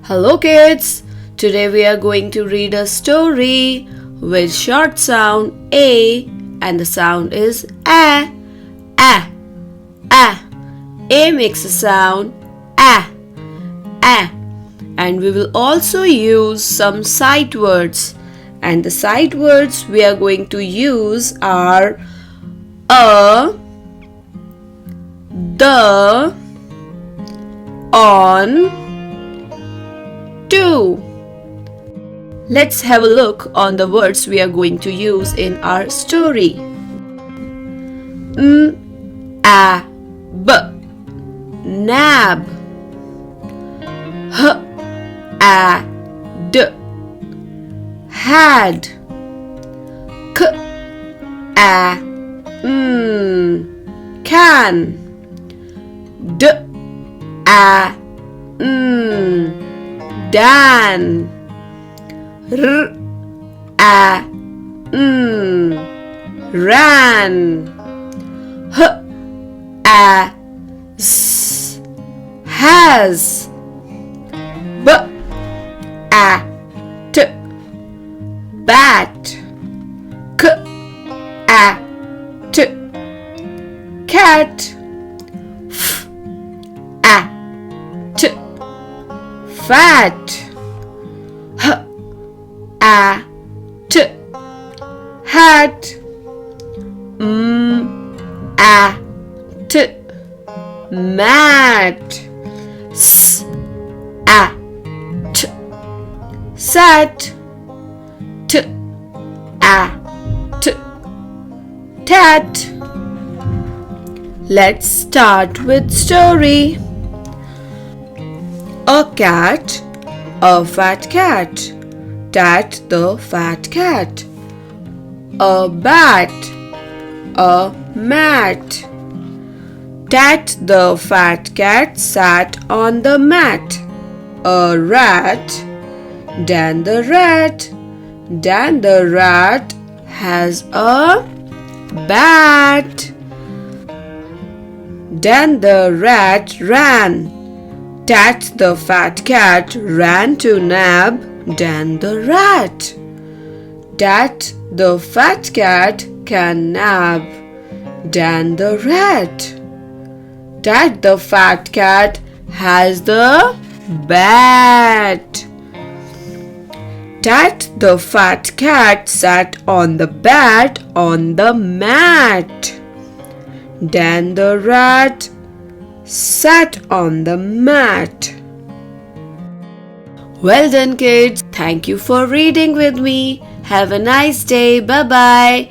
Hello kids! Today we are going to read a story with short sound A and the sound is A. A. A. A makes a sound A. A. And we will also use some sight words. And the sight words we are going to use are a, the, on, to. Let's have a look on the words we are going to use in our story. A, b, nab. H, a, d, had. K, a, can. D, a, dan. R, a, ran. H, a, s, has. B, a, t, bat. K, a, t, cat. F, a, t, fat. H, a, t, hat. A, t, mat. S, a, t, sat. T, a, t, tat. Let's start with story. A cat, a fat cat. Tat the fat cat. A bat, a mat. Tat the fat cat sat on the mat. A rat, Dan the rat. Dan the rat has a bat. Dan the rat ran. Tat the fat cat ran to nab Dan the rat. Tat the fat cat can nab Dan the rat. Tat the fat cat has the bat. Tat the fat cat sat on the bat on the mat. Dan the rat sat on the mat. Well done kids. Thank you for reading with me. Have a nice day. Bye bye.